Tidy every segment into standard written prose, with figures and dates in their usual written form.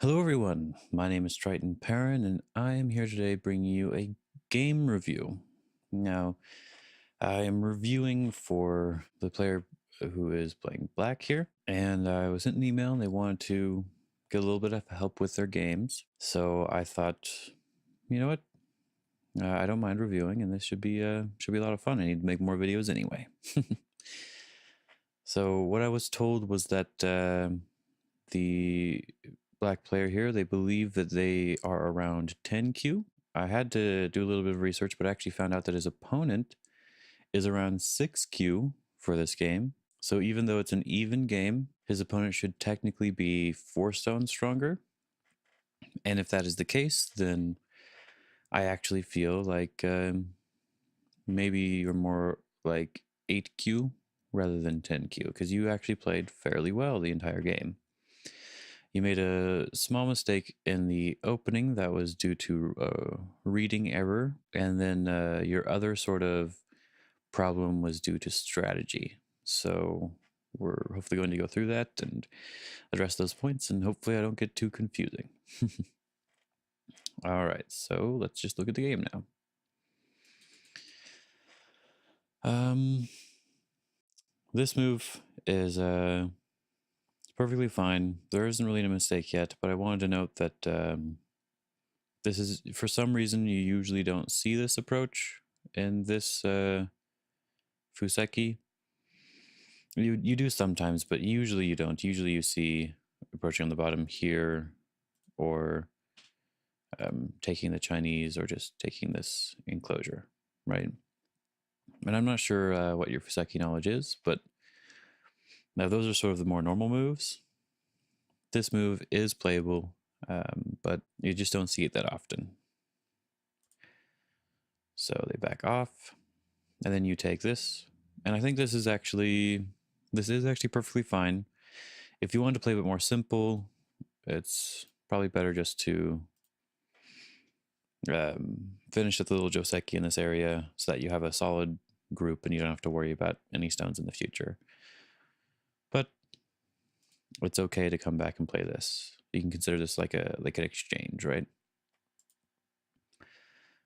Hello, everyone. My name is Triton Perrin, and I am here today bringing you a game review. Now, I am reviewing for the player who is playing black here, and I was sent an email and they wanted to get a little bit of help with their games. So I thought, you know what? I don't mind reviewing, and this should be a lot of fun. I need to make more videos anyway. So what I was told was that the black player here, they believe that they are around 10Q. I had to do a little bit of research, but I actually found out that his opponent is around 6Q for this game. So even though it's an even game, his opponent should technically be 4 stones stronger. And if that is the case, then I actually feel like maybe you're more like 8Q rather than 10Q, because you actually played fairly well the entire game. You made a small mistake in the opening that was due to reading error, and then your other sort of problem was due to strategy. So we're hopefully going to go through that and address those points, and hopefully I don't get too confusing. All right, so let's just look at the game now. This move is perfectly fine. There isn't really a mistake yet, but I wanted to note that this is, for some reason, you usually don't see this approach in this Fuseki. You do sometimes, but usually you don't. Usually you see approaching on the bottom here, or taking the Chinese, or just taking this enclosure, right? And I'm not sure what your Fuseki knowledge is, but now those are sort of the more normal moves. This move is playable, but you just don't see it that often. So they back off, and then you take this, and I think this is actually perfectly fine. If you want to play a bit more simple, it's probably better just to finish the little Joseki in this area so that you have a solid group and you don't have to worry about any stones in the future. But it's okay to come back and play this. You can consider this like an exchange, right?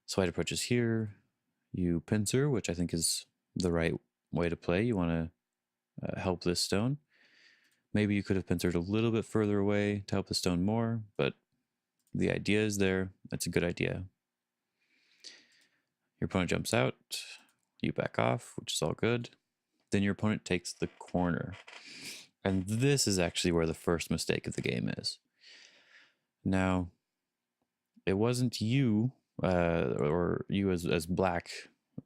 So white approaches here. You pincer, which I think is the right way to play. You want to help this stone. Maybe you could have pincered a little bit further away to help the stone more, but the idea is there. That's a good idea. Your opponent jumps out. You back off, which is all good. Then your opponent takes the corner. And this is actually where the first mistake of the game is. Now, it wasn't you, or you as black,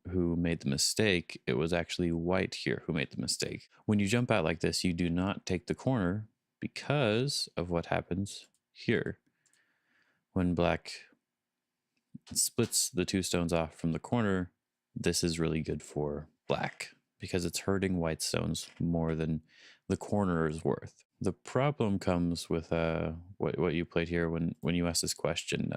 who made the mistake. It was actually white here who made the mistake. When you jump out like this, you do not take the corner because of what happens here. When black splits the 2 stones off from the corner, this is really good for black because it's hurting white stones more than the corner is worth. The problem comes with what you played here when you asked this question.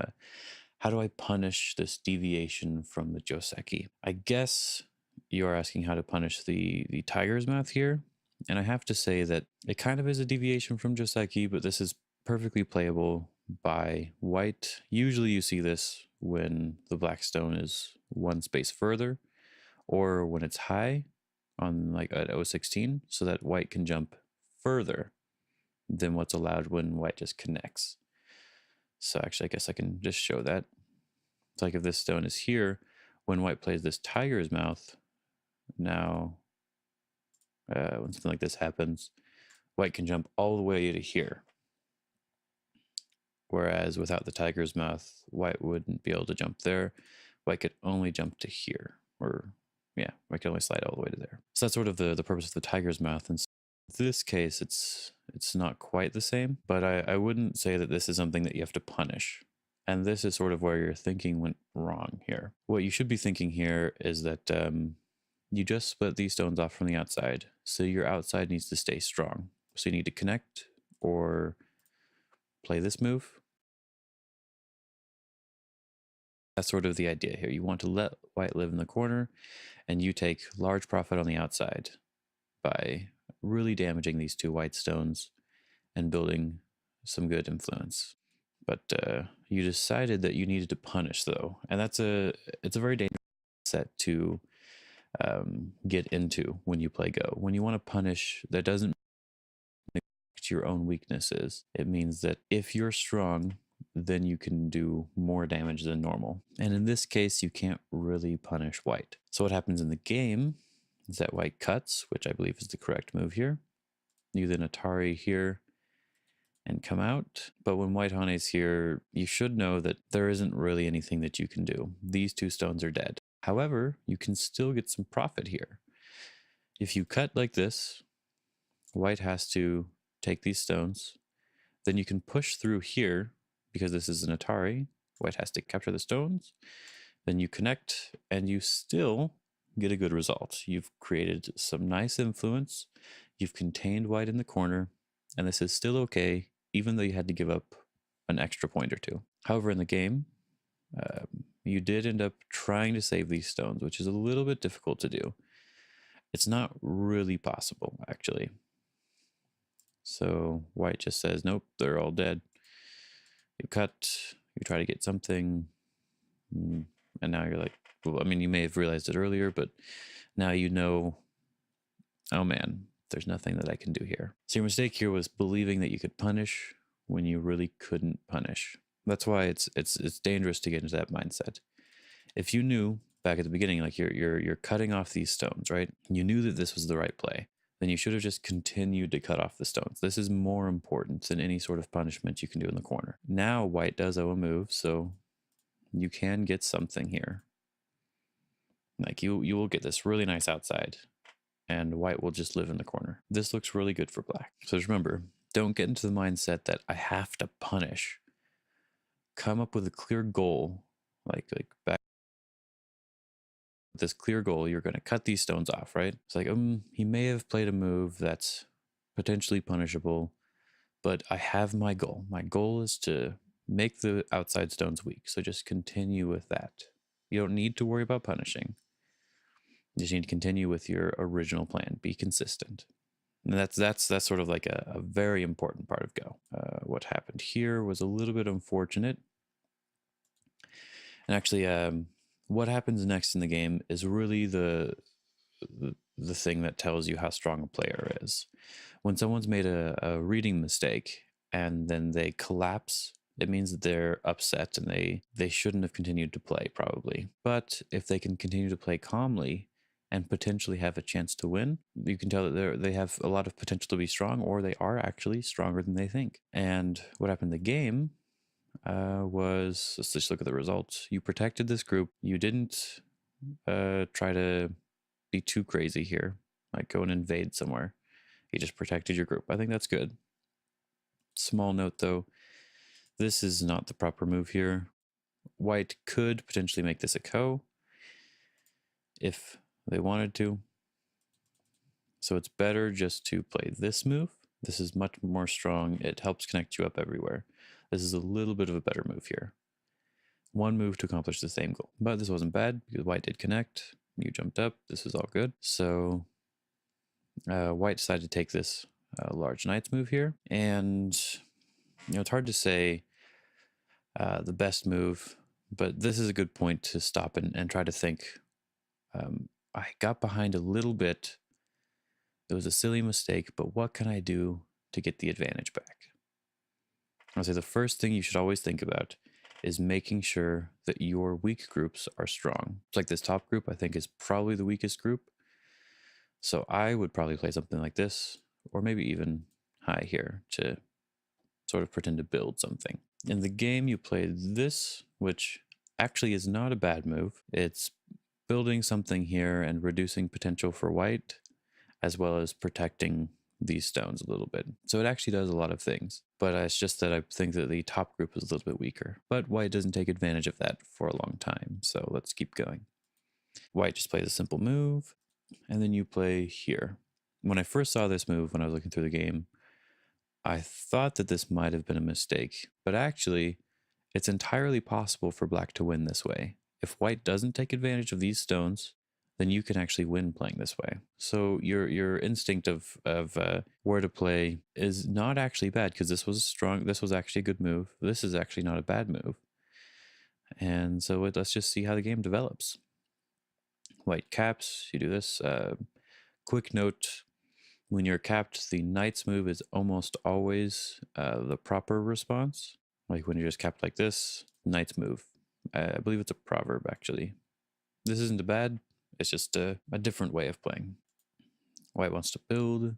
How do I punish this deviation from the Joseki? I guess you're asking how to punish the tiger's mouth here. And I have to say that it kind of is a deviation from Joseki, but this is perfectly playable by white. Usually you see this when the black stone is 1 space further, or when it's high on like at 016, so that white can jump further than what's allowed when white just connects. So actually, I guess I can just show that. It's like if this stone is here, when white plays this tiger's mouth, now when something like this happens, white can jump all the way to here. Whereas without the tiger's mouth, white wouldn't be able to jump there. White could only jump to here, or yeah, white can only slide all the way to there. So that's sort of the purpose of the tiger's mouth. And in this case, it's not quite the same, but I wouldn't say that this is something that you have to punish. And this is sort of where your thinking went wrong here. What you should be thinking here is that you just split these stones off from the outside, so your outside needs to stay strong. So you need to connect or play this move. That's sort of the idea here. You want to let white live in the corner, and you take large profit on the outside by really damaging these 2 white stones and building some good influence. But you decided that you needed to punish, though, and it's a very dangerous set to get into when you play Go. When you want to punish, that doesn't neglect your own weaknesses. It means that if you're strong, then you can do more damage than normal. And in this case, you can't really punish white. So what happens in the game is that white cuts, which I believe is the correct move here. You then Atari here and come out. But when white Hane's here, you should know that there isn't really anything that you can do. These two stones are dead. However, you can still get some profit here. If you cut like this, white has to take these stones. Then you can push through here because this is an Atari. White has to capture the stones. Then you connect and you still get a good result. You've created some nice influence. You've contained white in the corner, and this is still okay, even though you had to give up an extra point or two. However, in the game, you did end up trying to save these stones, which is a little bit difficult to do. It's not really possible, actually. So white just says, nope, they're all dead. You cut, you try to get something, and now you're like, well, I mean, you may have realized it earlier, but now you know, oh man, there's nothing that I can do here. So your mistake here was believing that you could punish when you really couldn't punish. That's why it's dangerous to get into that mindset. If you knew back at the beginning, like you're cutting off these stones, right? You knew that this was the right play. Then you should have just continued to cut off the stones. This is more important than any sort of punishment you can do in the corner. Now white does owe a move, so you can get something here. Like you will get this really nice outside, and white will just live in the corner. This looks really good for black. So just remember, don't get into the mindset that I have to punish. Come up with a clear goal, like back with this clear goal, you're going to cut these stones off, right? It's like, he may have played a move that's potentially punishable, but I have my goal. My goal is to make the outside stones weak. So just continue with that. You don't need to worry about punishing. You just need to continue with your original plan. Be consistent. And that's sort of like a very important part of Go. What happened here was a little bit unfortunate. And actually, what happens next in the game is really the thing that tells you how strong a player is. When someone's made a reading mistake and then they collapse, it means that they're upset and they shouldn't have continued to play, probably. But if they can continue to play calmly and potentially have a chance to win, you can tell that they have a lot of potential to be strong, or they are actually stronger than they think. And what happened in the game was, let's just look at the results. You protected this group. You didn't try to be too crazy here, like go and invade somewhere. You just protected your group. I think that's good. Small note though, this is not the proper move here. White could potentially make this a ko if they wanted to. So it's better just to play this move. This is much more strong. It helps connect you up everywhere. This is a little bit of a better move here. One move to accomplish the same goal. But this wasn't bad because white did connect. You jumped up. This is all good. So white decided to take this large knights move here. And, it's hard to say the best move, but this is a good point to stop and try to think. I got behind a little bit. It was a silly mistake, but what can I do to get the advantage back? I'll say the first thing you should always think about is making sure that your weak groups are strong. It's like this top group, I think, is probably the weakest group. So I would probably play something like this, or maybe even high here to sort of pretend to build something. In the game, you play this, which actually is not a bad move. It's building something here and reducing potential for white, as well as protecting these stones a little bit. So it actually does a lot of things, but it's just that I think that the top group is a little bit weaker. But white doesn't take advantage of that for a long time, so let's keep going. White just plays a simple move, and then you play here. When I first saw this move, when I was looking through the game, I thought that this might have been a mistake, but actually, it's entirely possible for black to win this way. If white doesn't take advantage of these stones, then you can actually win playing this way. So your instinct of where to play is not actually bad, because this was strong. This was actually a good move. This is actually not a bad move. And so let's just see how the game develops. White caps, you do this. Quick note, when you're capped, the knight's move is almost always the proper response. Like when you're just capped like this, knight's move. I believe it's a proverb, actually. This isn't bad. It's just a different way of playing. White wants to build,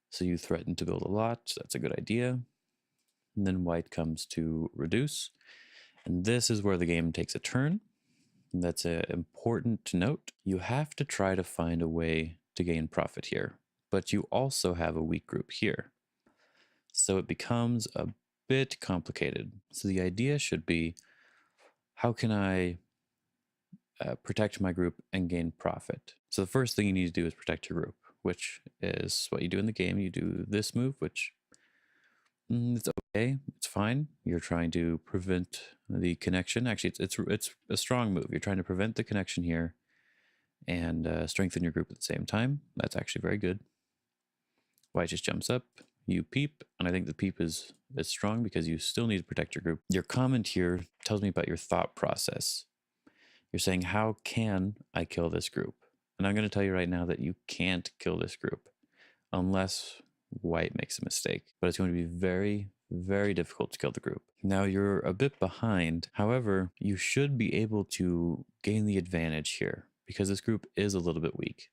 so you threaten to build a lot. That's a good idea. And then white comes to reduce. And this is where the game takes a turn. And that's important to note. You have to try to find a way to gain profit here, but you also have a weak group here. So it becomes a bit complicated. So the idea should be, how can I protect my group and gain profit? So the first thing you need to do is protect your group, which is what you do in the game. You do this move, which it's okay, it's fine. You're trying to prevent the connection. Actually, it's a strong move. You're trying to prevent the connection here and strengthen your group at the same time. That's actually very good. White just jumps up, you peep, and I think the peep is strong because you still need to protect your group. Your comment here tells me about your thought process. You're saying, how can I kill this group? And I'm going to tell you right now that you can't kill this group unless white makes a mistake. But it's going to be very, very difficult to kill the group. Now you're a bit behind. However, you should be able to gain the advantage here because this group is a little bit weak.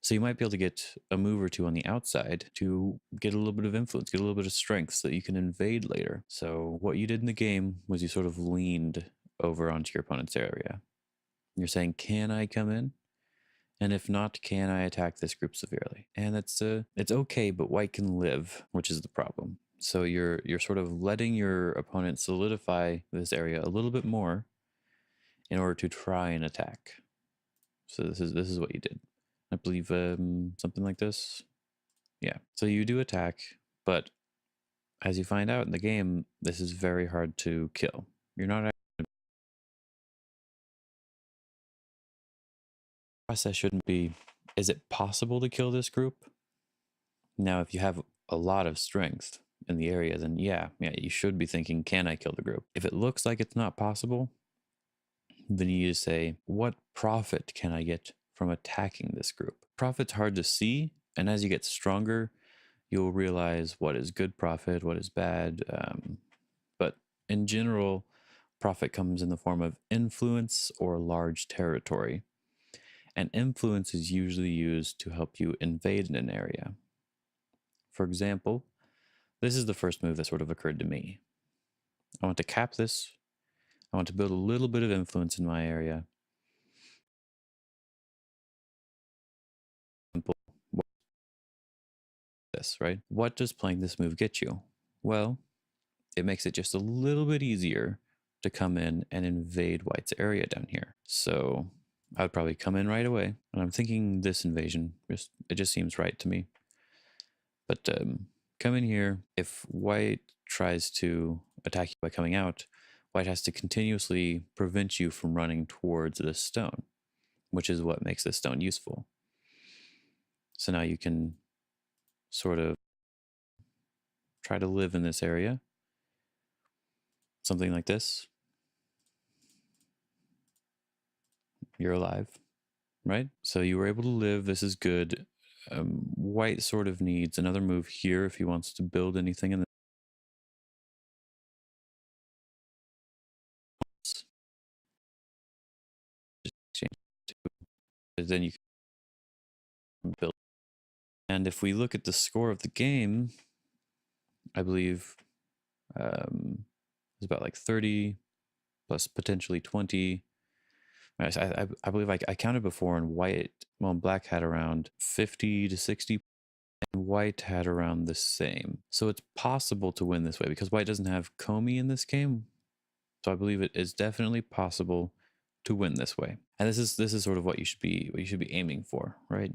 So you might be able to get a move or two on the outside to get a little bit of influence, get a little bit of strength so that you can invade later. So what you did in the game was you sort of leaned over onto your opponent's area. You're saying, can I come in? And if not, can I attack this group severely? And it's okay, but white can live, which is the problem. So you're sort of letting your opponent solidify this area a little bit more in order to try and attack. So this is what you did. I believe something like this. Yeah. So you do attack, but as you find out in the game, this is very hard to kill. You're not. Process shouldn't be, is it possible to kill this group? Now, if you have a lot of strength in the area, then yeah, you should be thinking, can I kill the group? If it looks like it's not possible, then you need to say, what profit can I get from attacking this group? Profit's hard to see, and as you get stronger, you'll realize what is good profit, what is bad. But in general, profit comes in the form of influence or large territory. And influence is usually used to help you invade in an area. For example, this is the first move that sort of occurred to me. I want to cap this. I want to build a little bit of influence in my area. Simple. This, right? What does playing this move get you? Well, it makes it just a little bit easier to come in and invade white's area down here. So I would probably come in right away. And I'm thinking this invasion, it just seems right to me. But come in here. If white tries to attack you by coming out, white has to continuously prevent you from running towards this stone, which is what makes this stone useful. So now you can sort of try to live in this area. Something like this. You're alive, right? So you were able to live. This is good. White sort of needs another move here if he wants to build anything in this. Then you can build. And if we look at the score of the game, I believe it's about like 30 plus potentially 20. I believe I counted before, and black had around 50 to 60, and white had around the same. So it's possible to win this way because white doesn't have Comey in this game. So I believe it is definitely possible to win this way. And this is sort of what you should be aiming for, right?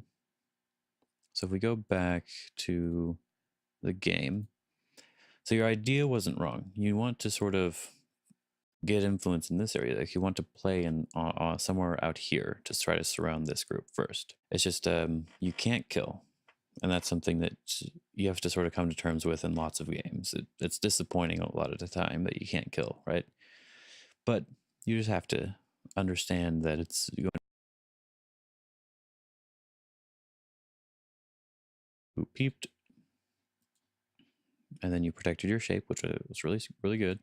So if we go back to the game, so your idea wasn't wrong. You want to sort of get influence in this area. Like you want to play in somewhere out here to try to surround this group first. It's just you can't kill, and that's something that you have to sort of come to terms with in lots of games. It's disappointing a lot of the time that you can't kill, right? But you just have to understand that it's going to peeped, and then you protected your shape, which was really good.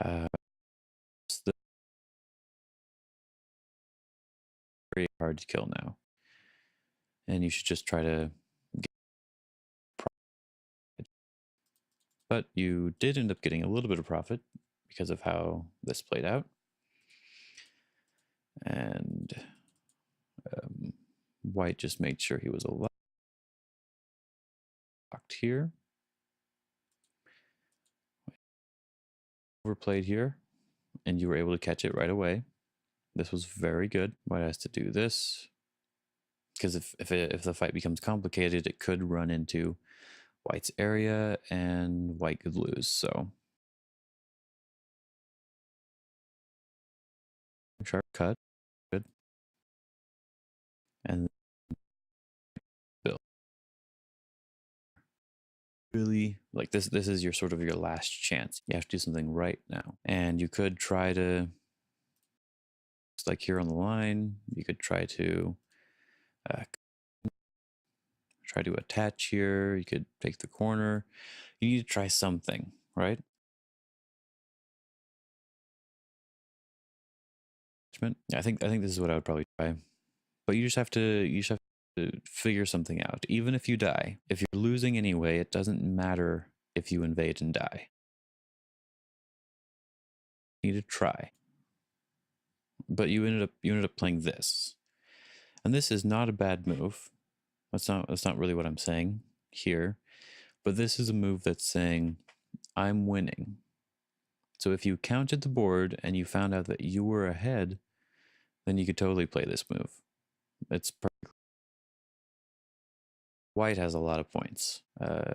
It's very hard to kill now, and you should just try to get profit. But you did end up getting a little bit of profit because of how this played out. And white just made sure he was locked here. Overplayed here, and you were able to catch it right away. This was very good. White has to do this, because if the fight becomes complicated, it could run into white's area, and white could lose. So sharp cut, good, and build. Really, like this is your sort of your last chance. You have to do something right now, and you could try to, like here on the line, you could try to attach here. You could take the corner. You need to try something, right? I think this is what I would probably try. But you just have to figure something out. Even if you die, if you're losing anyway, it doesn't matter if you invade and die. You need to try. But you ended up playing this. And this is not a bad move. That's not really what I'm saying here. But this is a move that's saying, I'm winning. So if you counted the board and you found out that you were ahead, then you could totally play this move. It's perfect. White has a lot of points.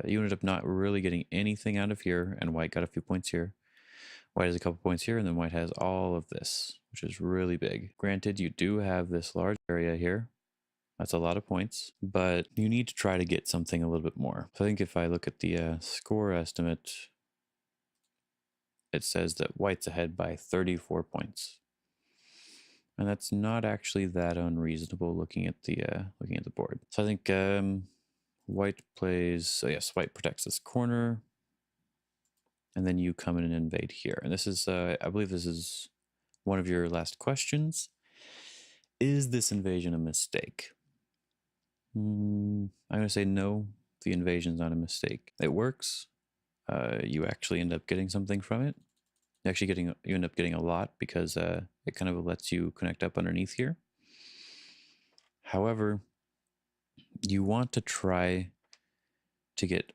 You ended up not really getting anything out of here, and white got a few points here. White has a couple points here, and then white has all of this, which is really big. Granted, you do have this large area here. That's a lot of points, but you need to try to get something a little bit more. So I think if I look at the score estimate, it says that white's ahead by 34 points. And that's not actually that unreasonable looking at the board. So I think white plays, so yes, white protects this corner, and then you come in and invade here. And this is, I believe this is one of your last questions. Is this invasion a mistake? I'm going to say no, the invasion's not a mistake. It works. You actually end up getting something from it. You end up getting a lot because it kind of lets you connect up underneath here. However, you want to try to get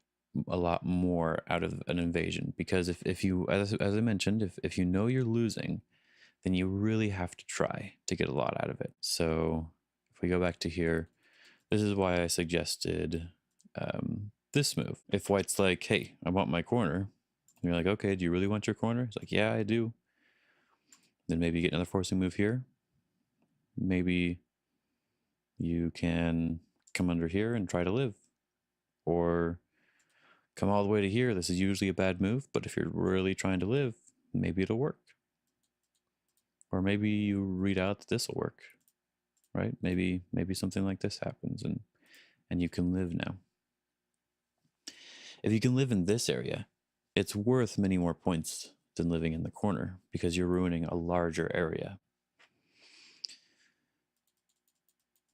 a lot more out of an invasion, because if you, as I mentioned, if you know you're losing, then you really have to try to get a lot out of it. So if we go back to here, this is why I suggested this move. If white's like, hey, I want my corner, and you're like, okay, do you really want your corner? It's like, yeah, I do. Then maybe get another forcing move here. Maybe you can come under here and try to live, or come all the way to here. This is usually a bad move, but if you're really trying to live, maybe it'll work. Or maybe you read out that this will work, right? Maybe something like this happens, and you can live now. If you can live in this area, it's worth many more points than living in the corner, because you're ruining a larger area.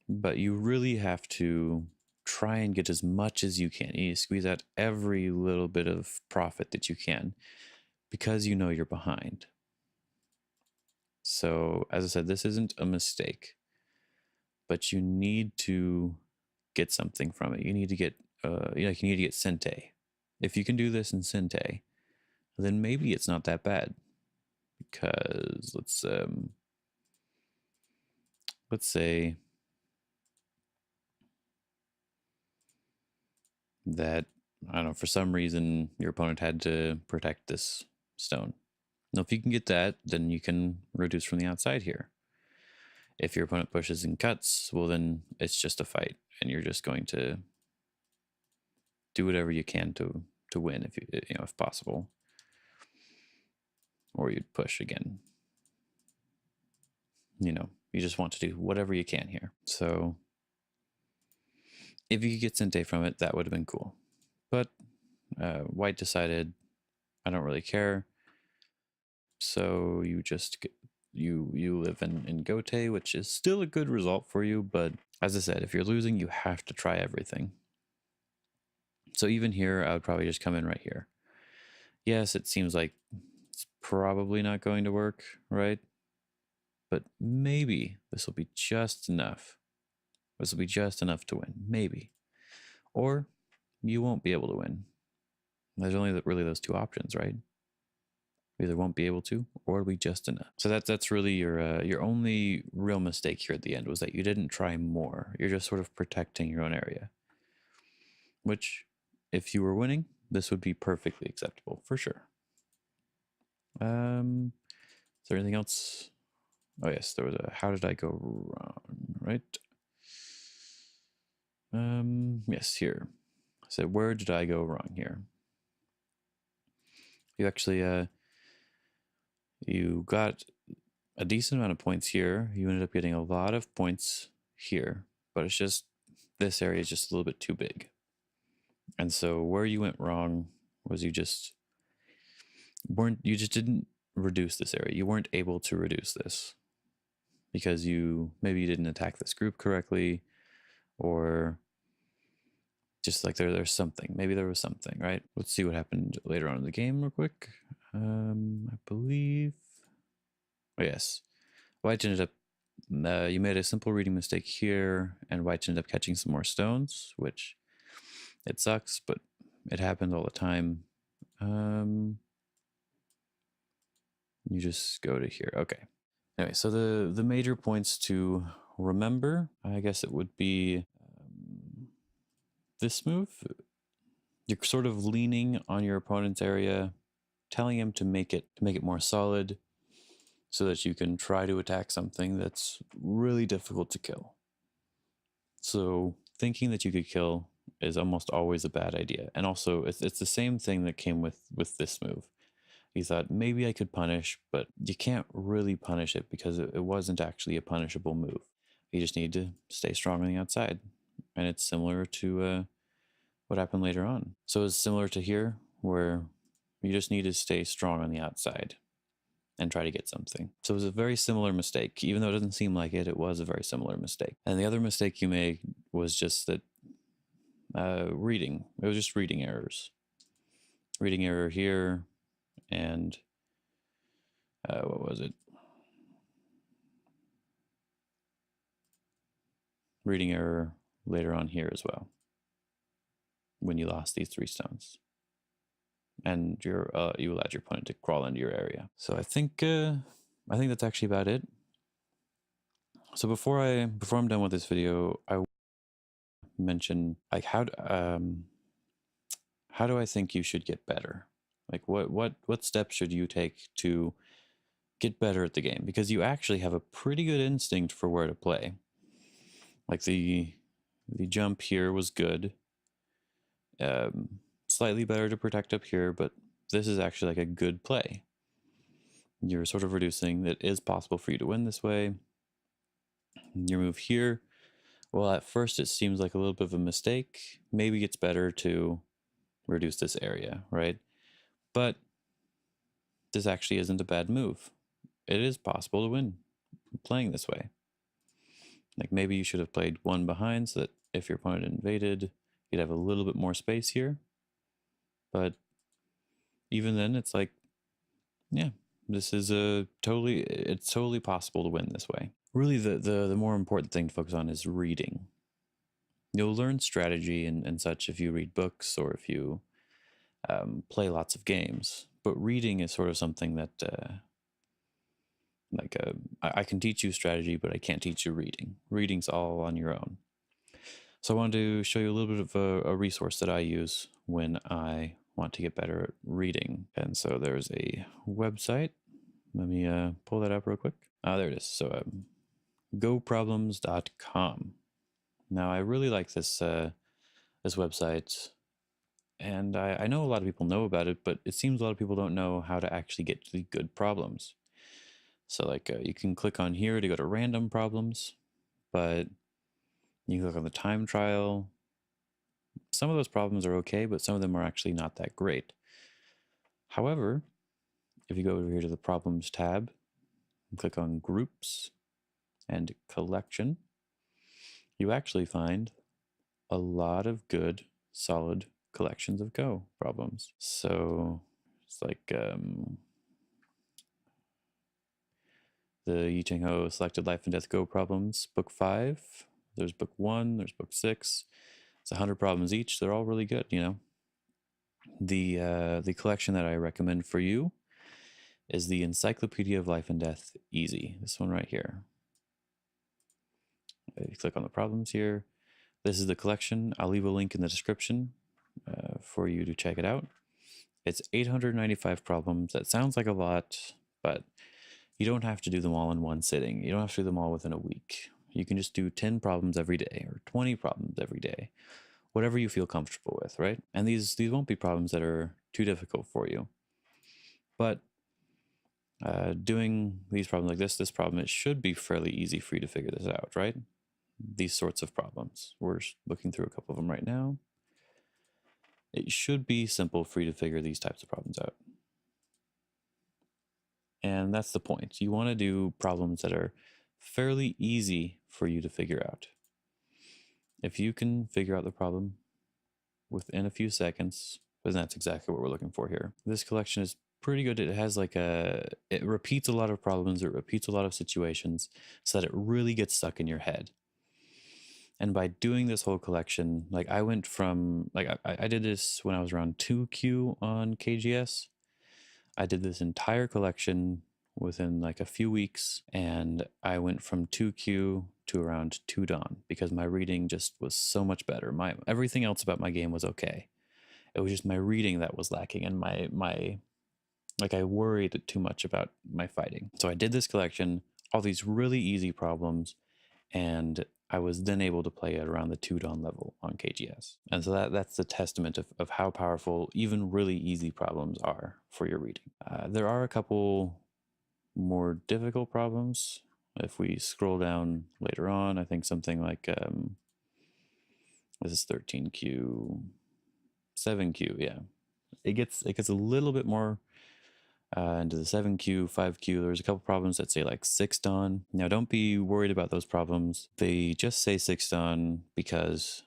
But you really have to try and get as much as you can. You squeeze out every little bit of profit that you can, because you know you're behind. So, as I said, this isn't a mistake, but you need to get something from it. You need to get, you need to get Sente. If you can do this in Sente, then maybe it's not that bad. Because let's say that, I don't know, for some reason your opponent had to protect this stone. Now, if you can get that, then you can reduce from the outside here. If your opponent pushes and cuts, well, then it's just a fight, and you're just going to do whatever you can to win, if if possible. Or you'd push again. You just want to do whatever you can here. So if you could get Sente from it, that would have been cool. But White decided, I don't really care. So you just you live in Gote, which is still a good result for you. But as I said, if you're losing, you have to try everything. So even here, I would probably just come in right here. Yes, it seems like it's probably not going to work, right? But maybe this will be just enough. This will be just enough to win, maybe. Or you won't be able to win. There's only really those two options, right? You either won't be able to, or it'll be just enough. So that's really your only real mistake here at the end, was that you didn't try more. You're just sort of protecting your own area. Which, if you were winning, this would be perfectly acceptable, for sure. Is there anything else? Oh yes, there was a how did I go wrong, right? Yes, here. I said, where did I go wrong here? You actually, you got a decent amount of points here. You ended up getting a lot of points here, but it's just, this area is just a little bit too big. And so where you went wrong was you just didn't reduce this area. You weren't able to reduce this because maybe you didn't attack this group correctly, or just like there's something. Maybe there was something, right? Let's see what happened later on in the game real quick. I believe, oh yes, White ended up, you made a simple reading mistake here, and White ended up catching some more stones, which it sucks, but it happened all the time. You just go to here. Okay. Anyway, so the major points to remember, I guess it would be this move. You're sort of leaning on your opponent's area, telling him to make it more solid, so that you can try to attack something that's really difficult to kill. So thinking that you could kill is almost always a bad idea. And also, it's the same thing that came with this move. You thought, maybe I could punish, but you can't really punish it because it wasn't actually a punishable move. You just need to stay strong on the outside. And it's similar to what happened later on. So it's similar to here, where you just need to stay strong on the outside and try to get something. So it was a very similar mistake. Even though it doesn't seem like it, it was a very similar mistake. And the other mistake you made was just that reading. It was just reading errors. Reading error here, and what was it? Reading error later on here as well, when you lost these 3 stones. And you allowed your opponent to crawl into your area. So I think that's actually about it. So before I'm done with this video, I mention like how do I think you should get better? Like what steps should you take to get better at the game? Because you actually have a pretty good instinct for where to play. Like the jump here was good. Slightly better to protect up here, but this is actually like a good play. You're sort of reducing that it is possible for you to win this way. Your move here, well, at first it seems like a little bit of a mistake. Maybe it's better to reduce this area, right? But this actually isn't a bad move. It is possible to win playing this way. Like maybe you should have played 1 behind so that if your opponent invaded, you'd have a little bit more space here. But even then, it's like, yeah, this is it's totally possible to win this way. Really, the more important thing to focus on is reading. You'll learn strategy and such if you read books or if you play lots of games. But reading is sort of something that, I can teach you strategy, but I can't teach you reading. Reading's all on your own. So I wanted to show you a little bit of a resource that I use when I want to get better at reading. And so there's a website Let me pull that up real quick. There it is. So goproblems.com. Now I really like this this website, and I know a lot of people know about it, but it seems a lot of people don't know how to actually get to the good problems. So like you can click on here to go to random problems, but you can click on the time trial. Some of those problems are okay, but some of them are actually not that great. However, if you go over here to the problems tab and click on groups and collection, you actually find a lot of good, solid collections of Go problems. So it's like the Yicheng Ho Selected Life and Death Go problems, book 5. There's book 1, there's book 6. It's 100 problems each. They're all really good, you know. The collection that I recommend for you is the Encyclopedia of Life and Death Easy. This one right here. You click on the problems here. This is the collection. I'll leave a link in the description for you to check it out. It's 895 problems. That sounds like a lot, but you don't have to do them all in one sitting. You don't have to do them all within a week. You can just do 10 problems every day or 20 problems every day, whatever you feel comfortable with, right? And these won't be problems that are too difficult for you. But doing these problems like this problem, it should be fairly easy for you to figure this out, right? These sorts of problems. We're looking through a couple of them right now. It should be simple for you to figure these types of problems out. And that's the point. You want to do problems that are fairly easy for you to figure out. If you can figure out the problem within a few seconds, then that's exactly what we're looking for here. This collection is pretty good. It has like it repeats a lot of problems, it repeats a lot of situations so that it really gets stuck in your head. And by doing this whole collection, like I went from, like I did this when I was around 2Q on KGS. I did this entire collection within like a few weeks, and I went from 2Q to around 2 Dawn because my reading just was so much better. Everything else about my game was okay. It was just my reading that was lacking, and my like I worried too much about my fighting. So I did this collection, all these really easy problems, and I was then able to play at around the 2 Dawn level on KGS. And so that's the testament of how powerful even really easy problems are for your reading. There are a couple more difficult problems. If we scroll down later on, I think something like this is 13Q, 7Q, yeah. It gets a little bit more into the 7Q, 5Q. There's a couple problems that say like 6 Dawn. Now don't be worried about those problems. They just say 6 Dawn because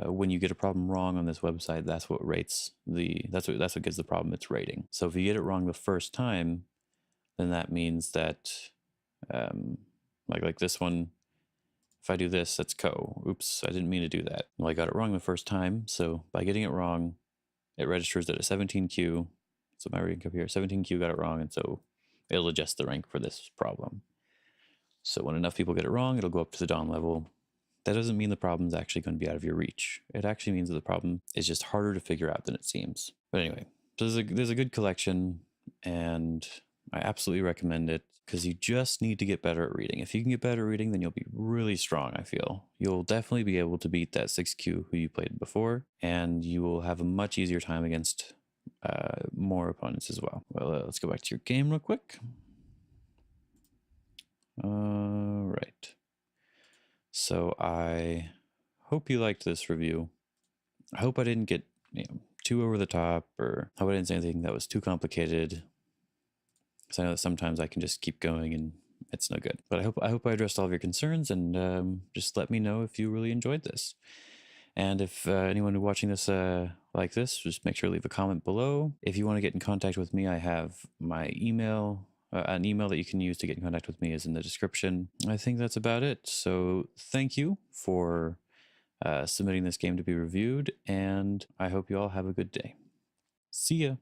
when you get a problem wrong on this website, that's what rates that's what gives the problem its rating. So if you get it wrong the first time, then that means that like this one, if I do this, that's Ko. Oops, I didn't mean to do that. Well, I got it wrong the first time, so by getting it wrong, it registers at a 17Q. So my rank up here, 17Q got it wrong, and so it'll adjust the rank for this problem. So when enough people get it wrong, it'll go up to the Dawn level. That doesn't mean the problem's actually going to be out of your reach. It actually means that the problem is just harder to figure out than it seems. But anyway, so there's a good collection, and I absolutely recommend it because you just need to get better at reading. If you can get better at reading, then you'll be really strong, I feel. You'll definitely be able to beat that 6Q who you played before, and you will have a much easier time against more opponents as well. Well, let's go back to your game real quick. All right. So I hope you liked this review. I hope I didn't get too over the top, or I hope I didn't say anything that was too complicated. Because I know that sometimes I can just keep going and it's no good. But I hope I addressed all of your concerns, and just let me know if you really enjoyed this. And if anyone watching this like this, just make sure to leave a comment below. If you want to get in contact with me, I have my email. An email that you can use to get in contact with me is in the description. I think that's about it. So thank you for submitting this game to be reviewed, and I hope you all have a good day. See ya.